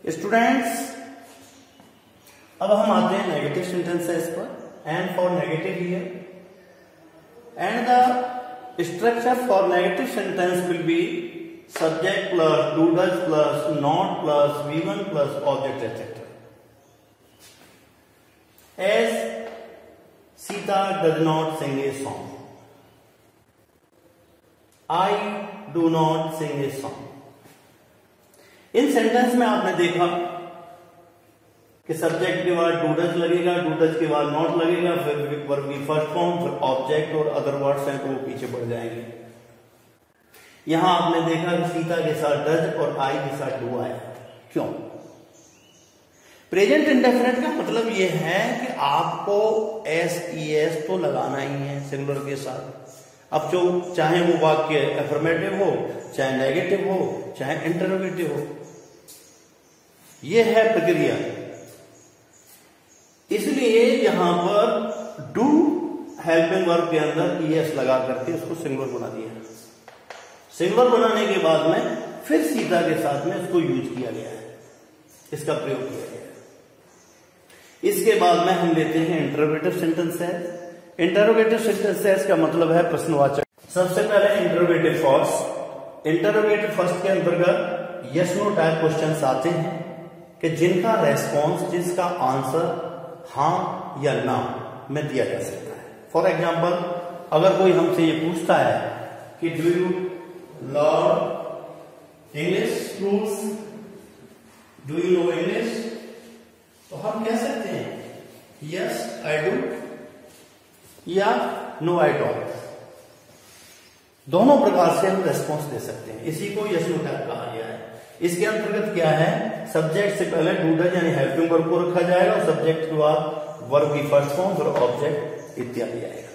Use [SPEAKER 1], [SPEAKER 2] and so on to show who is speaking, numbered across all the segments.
[SPEAKER 1] Students, अब हम आते हैं नेगेटिव सेंटेंसेस पर। And for negative here, and the structure for negative sentence will be subject plus do does plus not plus V1 plus object etc. As Sita does not sing a song, I do not sing a song. In sentence में आपने देखा कि subject के बाद do does लगेगा, do does के बाद not लगेगा, फिर वर्ब की फर्स्ट फॉर्म, फिर ऑब्जेक्ट और अदर वर्ड्स हैं तो वो पीछे बढ़ जाएंगे। यहां आपने देखा कि सीता के साथ डज और आई के साथ डू आया। क्यों? प्रेजेंट इंडेफिनिट का मतलब यह है कि आपको एस ई एस तो लगाना ही है सिंगुलर के साथ। अब जो चाहे वो वाक्य एफर्मेटिव हो, चाहे नेगेटिव हो, चाहे इंटरोगेटिव हो, यह है प्रक्रिया। इसलिए यहां पर डू हेल्पिंग वर्ब के अंदर ई एस लगा करके उसको सिंगुलर बना दिया। सिंगुलर बनाने के बाद में फिर सीता के साथ में इसको यूज किया गया है, इसका प्रयोग किया गया है। इसके बाद में हम लेते हैं इंटरोगेटिव सेंटेंसेस। इंटरोगेटिव सेंटेंसेस का मतलब है प्रश्नवाचक। सबसे पहले इंटरोगेटिव फर्स्ट। इंटरोगेटिव फर्स्ट के अंतर्गत यस नो टाइप क्वेश्चंस आते हैं कि जिनका रेस्पॉन्स, जिसका आंसर हां या ना में दिया जा सकता है। फॉर एग्जाम्पल, अगर कोई हमसे ये पूछता है कि do you learn English rules, do you know English, तो हम कह सकते हैं यस आई डू या नो आई डोंट। दोनों प्रकार से हम रेस्पॉन्स दे सकते हैं। इसी को यस नो टाइप कहा गया है। इसके अंतर्गत क्या है, सब्जेक्ट से पहले डू डज यानी हेल्पिंग वर्ब को रखा जाएगा और सब्जेक्ट के बाद वर्ब की फर्स्ट फॉर्म, फिर ऑब्जेक्ट इत्यादि आएगा।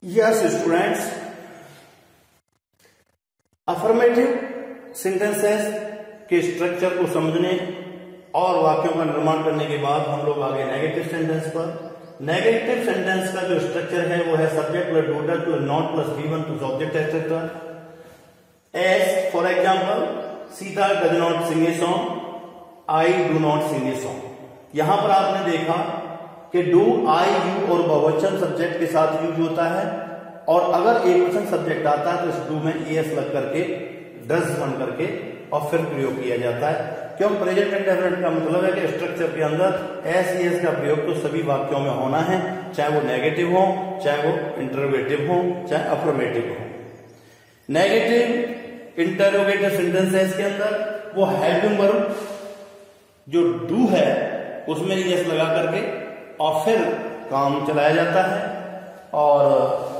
[SPEAKER 1] यस स्टूडेंट्स, अफर्मेटिव सेंटेंसेस के स्ट्रक्चर को समझने और वाक्यों का निर्माण करने के बाद हम लोग आगे नेगेटिव सेंटेंस पर। नेगेटिव सेंटेंस का जो स्ट्रक्चर है वो है subject plus do does plus not plus V1 plus object etcetera. As for example, Sita does not sing a song, I do not sing a song. यहां पर आपने देखा कि डू, आई, यू और बहुवचन सब्जेक्ट के साथ यूज होता है, और अगर एक वचन सब्जेक्ट आता है तो इस डू में एस लग करके डज बन करके और फिर प्रयोग किया जाता है। क्यों? प्रेजेंट इंडेफिनिट का मतलब है कि स्ट्रक्चर के अंदर एस ई एस का प्रयोग तो सभी वाक्यों में होना है, चाहे वो नेगेटिव हो, चाहे वो इंटरोगेटिव हो, चाहे अफर्मेटिव हो। नेगेटिव इंटरोगेटिव सेंटेंसेस के अंदर वो हेल्पिंग वर्ब जो डू है उसमें एस लगा करके और फिर काम चलाया जाता है, और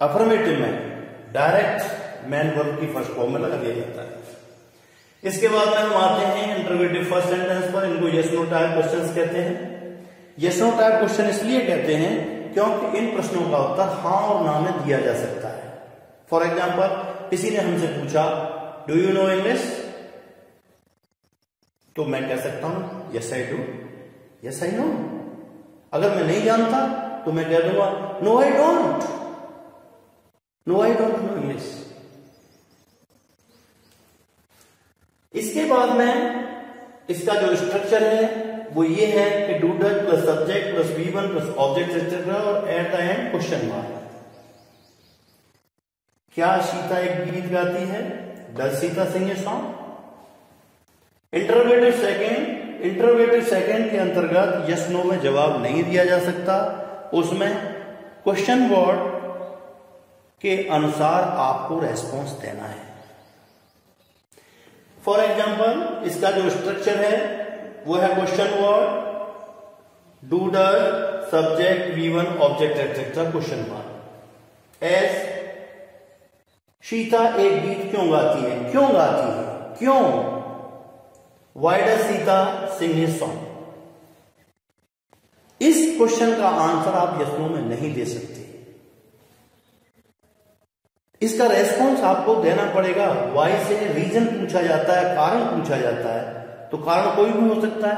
[SPEAKER 1] अफर्मेटिव में डायरेक्ट मैन वर्ब की फर्स्ट फॉर्म में लगा दिया जाता है। इसके बाद में हम आते हैं इंटरोगेटिव फर्स्ट सेंटेंस पर। इनको यस नो टाइप क्वेश्चंस कहते हैं। यस नो टाइप क्वेश्चन इसलिए कहते हैं क्योंकि इन प्रश्नों का उत्तर हां और ना में दिया जा सकता है। फॉर एग्जाम्पल, किसी ने हमसे पूछा डू यू नो इंग्लिश, तो मैं कह सकता हूं yes I do, yes I know. अगर मैं नहीं जानता तो मैं कह दूंगा no I don't, no I don't know English. इसके बाद में इसका जो स्ट्रक्चर है वो ये है कि do does plus subject plus V1 plus object etcetera और at the end question mark. क्या सीता एक गीत गाती है? Does Sita sing a song? Interrogative second के अंतर्गत यस नो में जवाब नहीं दिया जा सकता। उसमें क्वेश्चन वर्ड के अनुसार आपको रेस्पॉन्स देना है। फॉर एग्जाम्पल, इसका जो स्ट्रक्चर है वो है question word, do does, subject, V1, object etcetera, question mark. As Sita एक गीत क्यों गाती है? क्यों गाती है? क्यों? Why does Sita sing a song? इस क्वेश्चन का आंसर आप यस नो में नहीं दे सकते। इसका रेस्पॉन्स आपको देना पड़ेगा। वाई से रीजन पूछा जाता है, कारण पूछा जाता है, तो कारण कोई भी हो सकता है।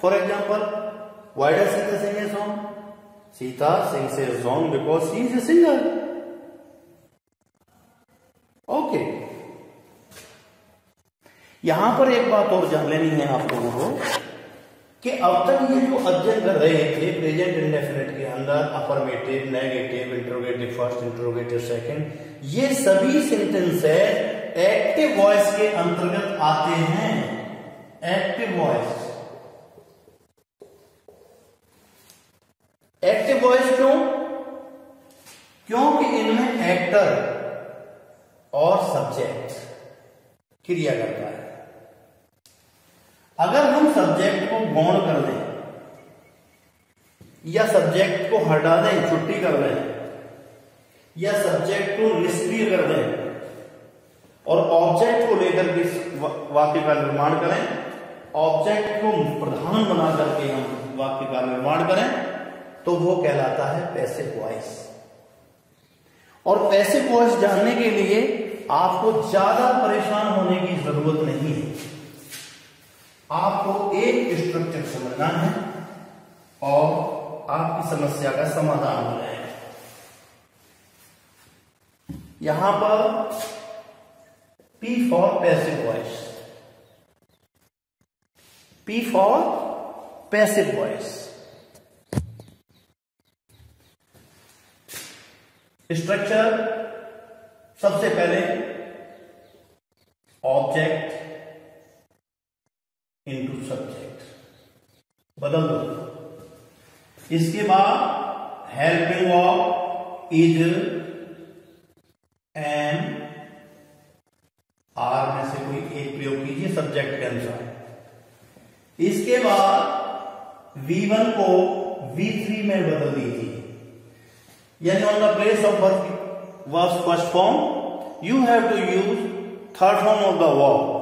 [SPEAKER 1] For example, why does Sita sing a song? Sita sings a song because she is a singer. Okay, यहां पर एक बात और जान लेनी है आप लोगों को कि अब तक ये जो अध्ययन कर रहे थे प्रेजेंट इंडेफिनिट के अंदर affirmative, negative, interrogative first, interrogative second, ये सभी सेंटेंस एक्टिव वॉइस के अंतर्गत आते हैं। एक्टिव वॉइस, एक्टिव वॉइस क्यों? क्योंकि इनमें एक्टर और सब्जेक्ट क्रिया करता है। अगर हम सब्जेक्ट को गौण कर दें या सब्जेक्ट को हटा दें, छुट्टी कर दें, या सब्जेक्ट को निष्क्रिय कर दें और ऑब्जेक्ट को लेकर के वाक्य का निर्माण करें, ऑब्जेक्ट को प्रधान बना करके हम वाक्य का निर्माण करें, तो वो कहलाता है पैसिव वॉइस। और पैसिव वॉइस जानने के लिए आपको ज्यादा परेशान होने की जरूरत नहीं है। आपको एक स्ट्रक्चर समझना है और आपकी समस्या का समाधान हो जाएगा। यहां पर P for passive voice, P for passive voice. Structure सबसे पहले ऑब्जेक्ट इनटू सब्जेक्ट, बदल दो। इसके बाद helping verb is, am, are में से कोई एक प्रयोग कीजिए सब्जेक्ट के अनुसार। इसके बाद V1 को V3 में बदल दीजिए, यानी on the place of verb first form you have to use third form of the verb.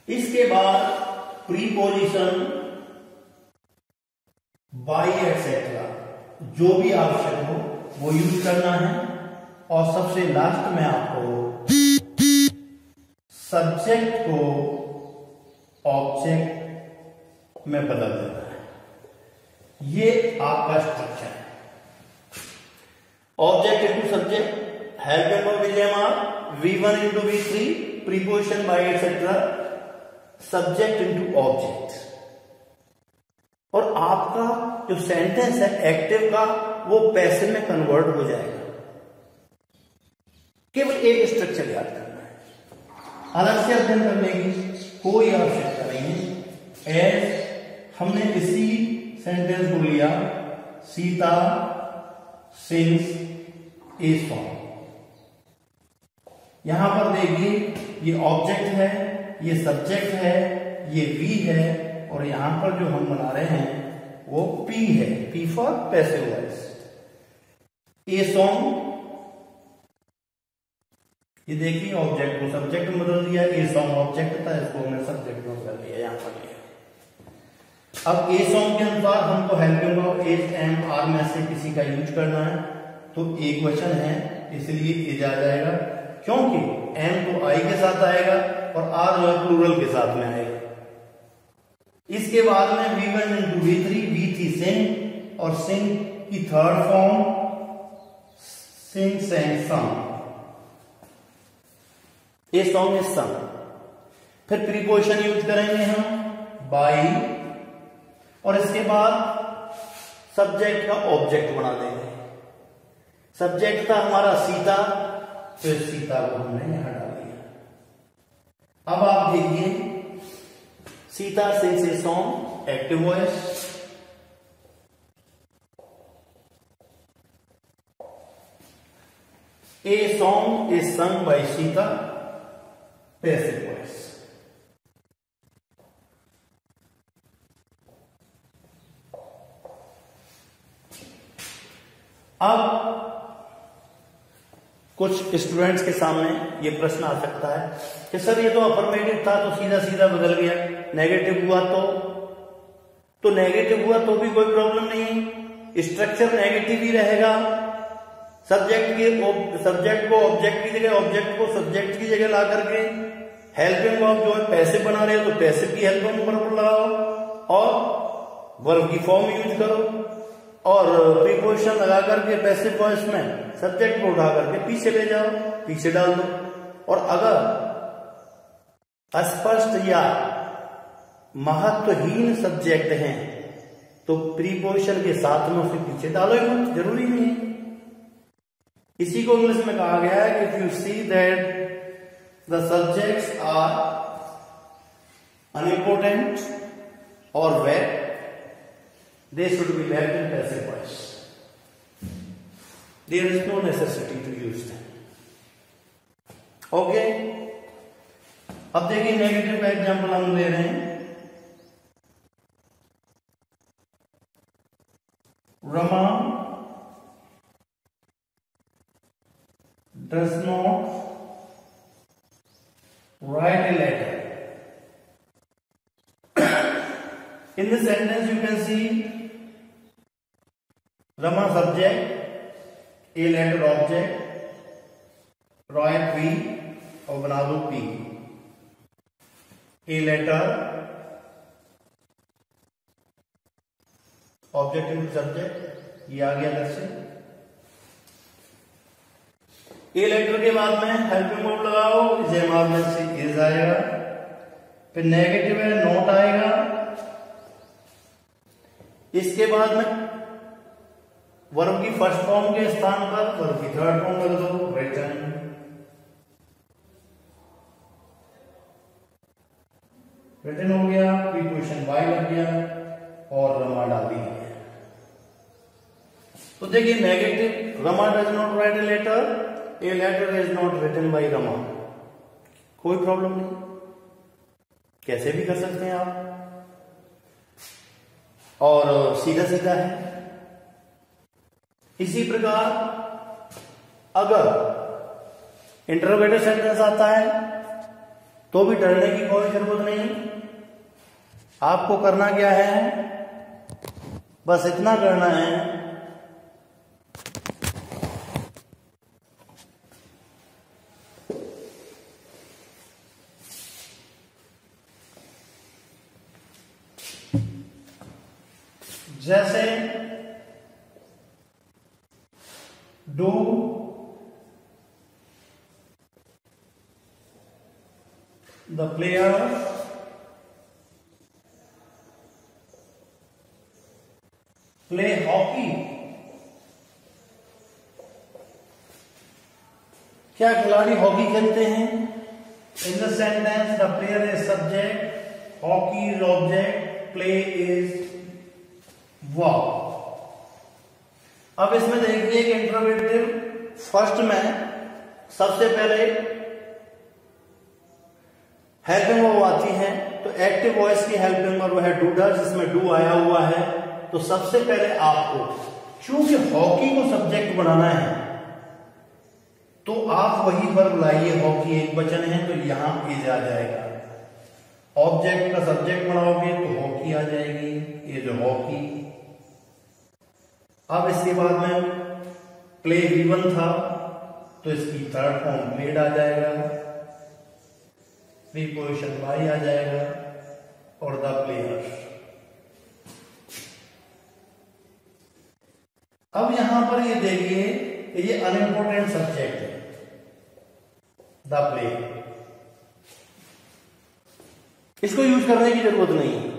[SPEAKER 1] इसके बाद प्रीपोजिशन, बाई एक्सेट्रा जो भी आवश्यक हो वो यूज करना है। और सबसे लास्ट में आपको सब्जेक्ट को ऑब्जेक्ट में बदल देना है। ये आपका स्ट्रक्चर है। Object into subject, helping verb is am are, V1 into V3, preposition by etcetera, subject into object. और आपका जो सेंटेंस है एक्टिव का वो पैसिव में कन्वर्ट हो जाएगा। केवल एक स्ट्रक्चर याद करना है, अलग से अध्ययन करने की कोई आवश्यकता नहीं है। एज हमने इसी सेंटेंस को लिया, सीता सिंग्स ए सॉन्ग। यहां पर देखिए ये ऑब्जेक्ट है, ये सब्जेक्ट है, ये वी है, और यहां पर जो हम बना रहे हैं वो पी है, P for passive voice. A song, ये देखिए ऑब्जेक्ट को सब्जेक्ट में बदल दिया, ए सॉन्ग ऑब्जेक्ट था, इसको हमने सब्जेक्ट में बदल दिया, यहां पर लिया। अब ए सॉन्ग के अनुसार हमको helping verb is, am, are में से किसी का यूज करना है, तो एक वचन है इसलिए एज आ जाएगा, क्योंकि एम तो आई के साथ आएगा और आर जो है प्लूरल के साथ में आएगा। इसके बाद में V1 इंटू V3, V3 सिंग, और सिंग की third form sing, sang, sung. A song is sung. फिर प्रीपोजिशन यूज करेंगे हम बाई, और इसके बाद सब्जेक्ट का ऑब्जेक्ट बना देंगे। सब्जेक्ट था हमारा सीता, फिर सीता को हमने यहां डाल दिया। अब आप देखिए Sita sings a song, active voice. A song is sung by Sita, passive voice. अब कुछ स्टूडेंट्स के सामने ये प्रश्न आ सकता है कि सर ये तो अफर्मेटिव था तो सीधा सीधा बदल गया, नेगेटिव हुआ तो नेगेटिव हुआ तो भी कोई प्रॉब्लम नहीं, स्ट्रक्चर नेगेटिव ही रहेगा। सब्जेक्ट को ऑब्जेक्ट की जगह, ऑब्जेक्ट को सब्जेक्ट की जगह ला करके हेल्पिंग वर्ब जो है पैसिव बना रहे हो तो पैसिव की हेल्पिंग वर्ब लगाओ और वर्ब की फॉर्म यूज करो, और प्रीपोजिशन लगा करके पैसिव वॉइस में सब्जेक्ट को उठा करके पीछे ले जाओ, पीछे डाल दो। और अगर अस्पष्ट या महत्वहीन सब्जेक्ट हैं तो प्रीपोजिशन के साथ में उसे पीछे डालो ही मत, जरूरी नहीं है। इसी को इंग्लिश में कहा गया है कि if you see that the subjects are unimportant और vague, they should be left in passive voice. There is no necessity to use them. Okay, अब देखिए नेगेटिव का एग्जाम्पल हम ले रहे हैं। Rama does not write a letter. In this sentence you can see Rama subject, a letter object, write V और बना दो P, a letter object into subject, ये आ गया इधर से। ए लेटर के बाद में हेल्पिंग वर्ब लगाओ, इसे में से इज आएगा, फिर नेगेटिव है नॉट आएगा, इसके बाद में वर्ब की फर्स्ट फॉर्म के स्थान पर वर्ब की थर्ड फॉर्म लग दो, रिटन। रिटन हो गया, प्रीपोजिशन बाय लग गया और रमा डाल दी है। तो देखिए negative, Rama does not write a letter is not written by Rama, कोई प्रॉब्लम नहीं, कैसे भी कर सकते हैं आप, और सीधा सीधा है। इसी प्रकार अगर इंटरोगेटिव सेंटेंस आता है तो भी डरने की कोई जरूरत नहीं। आपको करना क्या है, बस इतना करना है, जैसे do the player play hockey, क्या खिलाड़ी हॉकी खेलते हैं? In the sentence the player is subject, hockey is object, play is verb. अब इसमें देखिए कि इंटरोगेटिव फर्स्ट में सबसे पहले हेल्पिंग वर्ब आती है, तो एक्टिव वॉइस की हेल्पिंग वर्ब है डू डज, जिसमें डू आया हुआ है। तो सबसे पहले आपको, चूंकि हॉकी को सब्जेक्ट बनाना है, तो आप वही वर्ब लाइए, हॉकी एक वचन है तो यहां इज आ जाएगा। ऑब्जेक्ट का सब्जेक्ट बनाओगे तो हॉकी आ जाएगी, ये जो हॉकी। अब इसके बाद में प्ले V1 था तो इसकी थर्ड फॉर्म प्लेड आ जाएगा, प्रीपोजिशन बाय आ जाएगा और द प्लेयर। अब यहां पर ये देखिए कि ये अनइम्पोर्टेंट सब्जेक्ट है, द प्लेयर, इसको यूज करने की जरूरत नहीं है,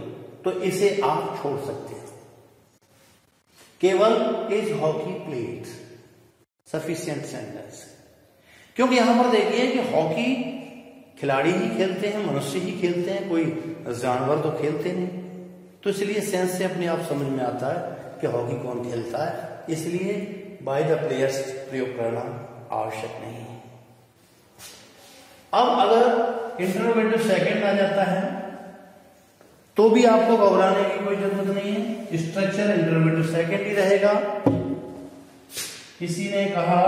[SPEAKER 1] तो इसे आप छोड़ सकते हैं। केवल is hockey played sufficient sentence, क्योंकि यहां पर देखिए कि हॉकी खिलाड़ी ही खेलते हैं, मनुष्य ही खेलते हैं, कोई जानवर तो खेलते नहीं। तो इसलिए सेंस से अपने आप समझ में आता है कि हॉकी कौन खेलता है, इसलिए बाय द प्लेयर्स प्रयोग करना आवश्यक नहीं है। अब अगर इंटरोगेटिव सेकंड आ जाता है तो भी आपको घबराने की कोई जरूरत नहीं है, स्ट्रक्चर इंटरोगेटिव सेकंड ही रहेगा। किसी ने कहा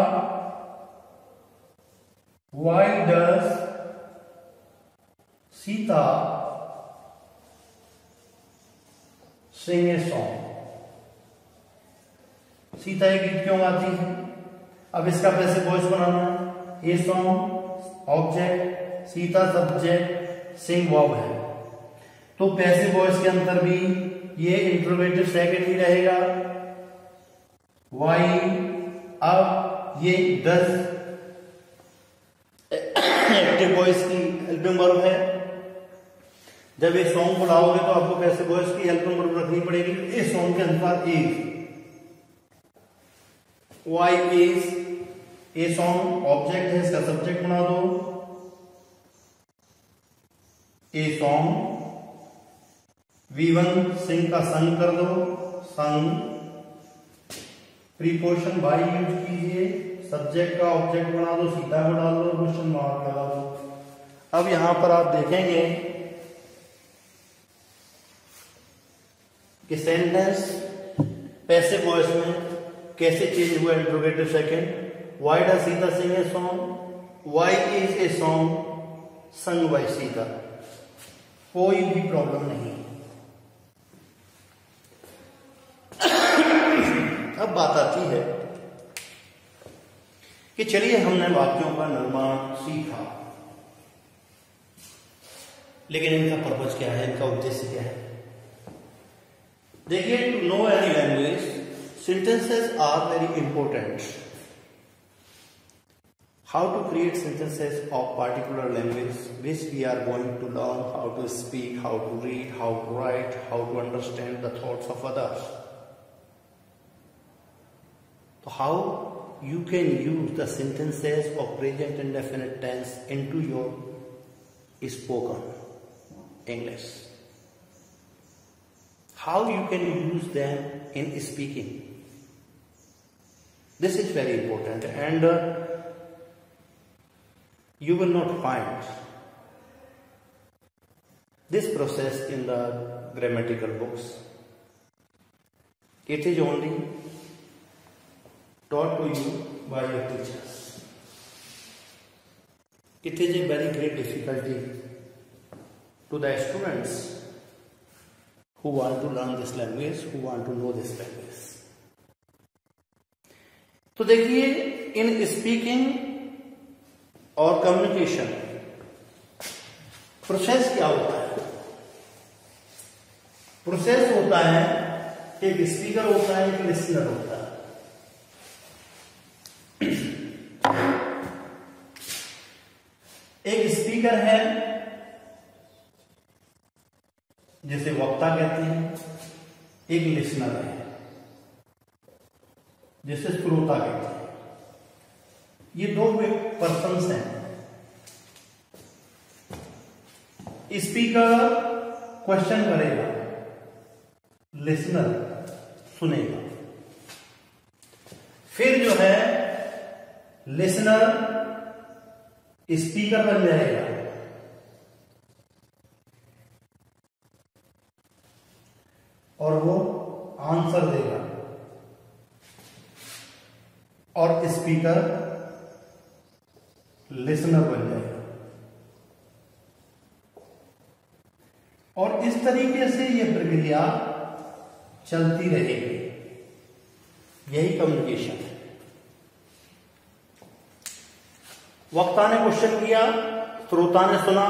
[SPEAKER 1] why does Sita sing a song, Sita एक गीत क्यों गाती है? अब इसका पैसिव वॉइस बनाना है, a song object, Sita subject, sing verb है, तो पैसिव वॉइस के अंदर भी ये इंटरोगेटिव सेकंड ही रहेगा, वाई। अब ये डज एक्टिव वॉइस की हेल्पिंग वर्ब है, जब ये सॉन्ग बुलाओगे तो आपको कैसे वॉइस की हेल्प नंबर रखनी पड़ेगी। इस सॉन्ग के अनुसार is, why is, a song object है, इसका सब्जेक्ट बना दो, ए सॉन्ग। V1 सिंग का संग कर दो, संग। प्रीपोजिशन बाई यूज कीजिए, सब्जेक्ट का ऑब्जेक्ट बना दो, सीधा को डाल दो, क्वेश्चन मार्क लगा दो। अब यहां पर आप देखेंगे कि सेंटेंस पैसिव वॉइस में कैसे चेंज हुआ interrogative second. Why does Sita sing a song, why is a song sung by Sita. कोई भी प्रॉब्लम नहीं। अब बात आती है कि चलिए हमने वाक्यों का निर्माण सीखा, लेकिन इनका पर्पज क्या है, इनका उद्देश्य क्या है। देखिए, to know any language sentences are very important. How to create sentences of particular language which we are going to learn, how to speak, how to read, how to write, how to understand the thoughts of others. So how you can use the sentences of present and definite tense into your spoken English. How you can use them in speaking. This is very important, and you will not find this process in the grammatical books. It is only taught to you by your teachers. It is a very great difficulty to the students who want to learn this language, who want to know this language. तो देखिए, in speaking और communication process क्या होता है। Process होता है, एक speaker होता है, एक लिसनर होता है। एक स्पीकर है जिसे वक्ता कहते हैं, एक लिसनर है जिसे श्रोता कहते हैं। ये दो पर्सन्स हैं। स्पीकर क्वेश्चन करेगा, लिसनर सुनेगा। फिर जो है लिसनर स्पीकर बन जाएगा और वो आंसर देगा, और स्पीकर लिसनर बन जाएगा। और इस तरीके से ये प्रक्रिया चलती रहेगी। यही कम्युनिकेशन है। वक्ता ने क्वेश्चन किया, श्रोता ने सुना,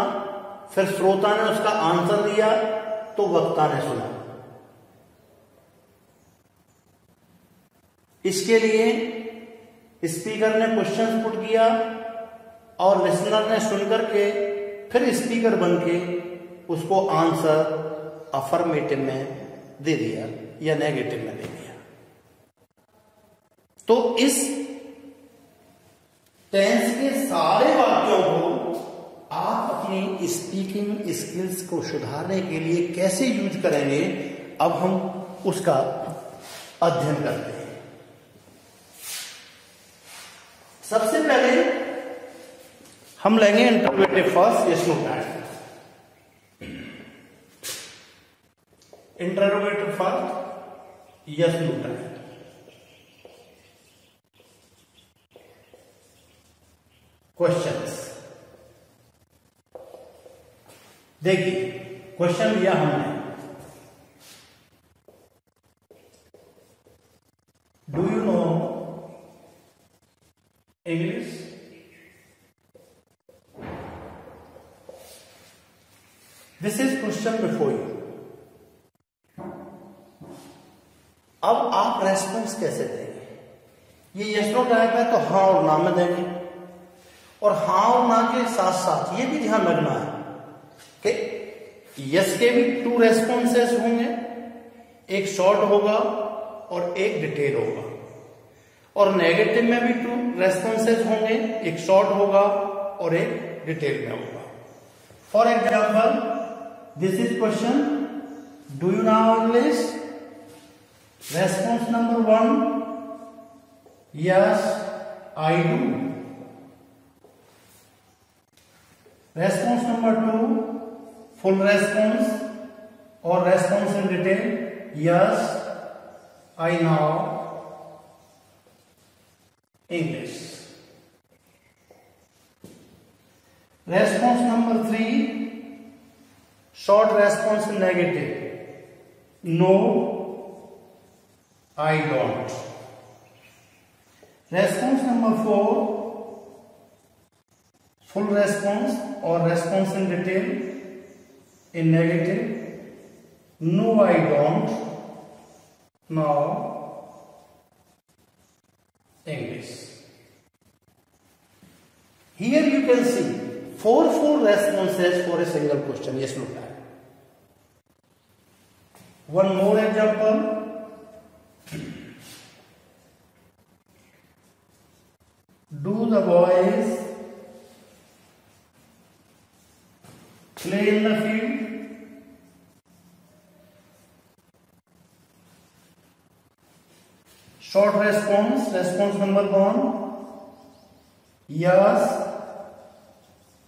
[SPEAKER 1] फिर श्रोता ने उसका आंसर दिया तो वक्ता ने सुना। इसके लिए स्पीकर ने क्वेश्चन पुट किया और लिसनर ने सुनकर के फिर स्पीकर बन के उसको आंसर अफर्मेटिव में दे दिया या नेगेटिव में दे दिया। तो इस टेंस के सारे वाक्यों को आप अपनी स्पीकिंग स्किल्स को सुधारने के लिए कैसे यूज करेंगे, अब हम उसका अध्ययन करते हैं। सबसे पहले हम लेंगे interrogative first, yes no time. Interrogative first, yes no time. Questions देखिए, क्वेश्चन लिया हमने, do you know English? This is question before you. अब आप रेस्पॉन्स कैसे देंगे? ये यस नो टाइप है तो हाँ और ना में देंगे, और हाँ और ना के साथ साथ ये भी ध्यान रखना है कि यस के भी 2 रेस्पॉन्सेस होंगे, एक शॉर्ट होगा और एक डिटेल होगा, और नेगेटिव में भी 2 रेस्पॉन्सेस होंगे, एक शॉर्ट होगा और एक डिटेल में होगा। For example, this is question, do you know English? Response number 1, yes I do. Response number 2, full response और response in detail, yes I know English. Response number 3, short response in negative, no I don't. Response number 4, full response और response in detail in negative, no I don't, now English. Here you can see 4 responses for a single question. Yes, look at. One more example. Do the boys play in the field? Short response, response number 1, yes,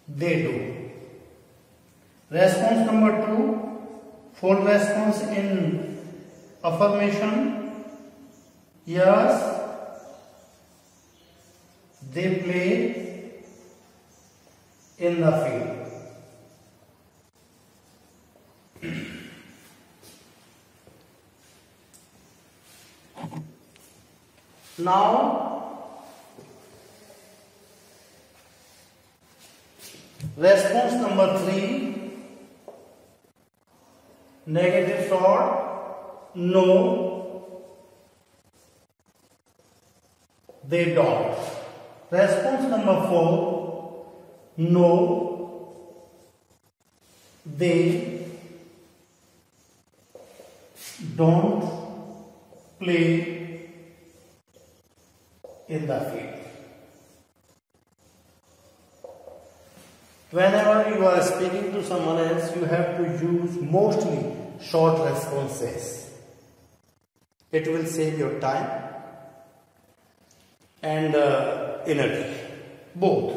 [SPEAKER 1] they do. Response number 2, full response in affirmation, yes, they play in the field. Now, response number 3, negative short, no, they don't. Response number 4, no, they don't play in the field. Whenever you are speaking to someone else, you have to use mostly short responses. It will save your time and energy, both.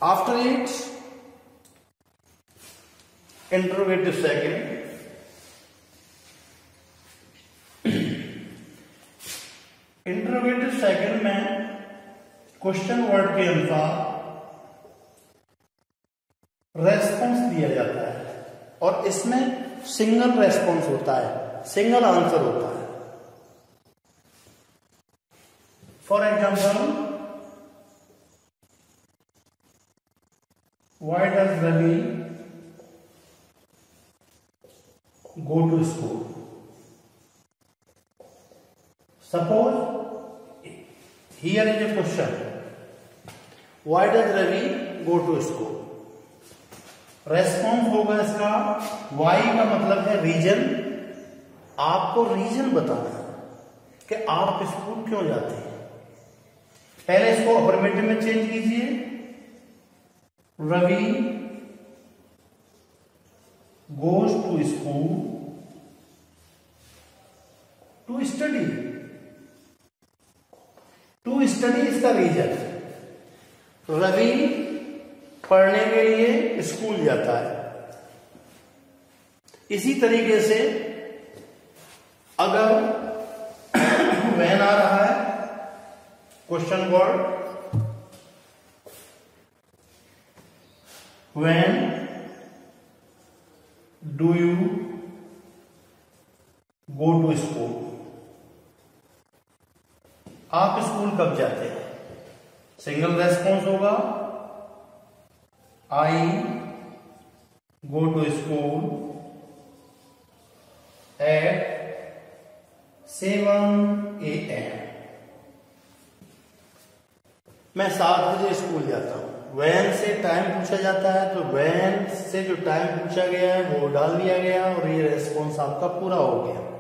[SPEAKER 1] After it, interrogative second. Interrogative second में question word के अनुसार response दिया जाता है और इसमें single response होता है, सिंगल आंसर होता है। For example, why does Ravi go to school? Suppose here is a question, why does Ravi go to school? Response होगा इसका why का मतलब है रीजन। आपको रीजन बताना है कि आप स्कूल क्यों जाते हैं। पहले इसको अफर्मेटिव में चेंज कीजिए, Ravi goes to school to study. To study is the reason. Ravi पढ़ने के लिए स्कूल जाता है। इसी तरीके से अगर वैन आ रहा है, question word when do you go to school? आप स्कूल कब जाते हैं? सिंगल रेस्पॉन्स होगा, I go to school at 7 AM। मैं 7 बजे स्कूल जाता हूं। व्हेन से टाइम पूछा जाता है तो व्हेन से जो टाइम पूछा गया है वो डाल दिया गया और ये रेस्पॉन्स आपका पूरा हो गया।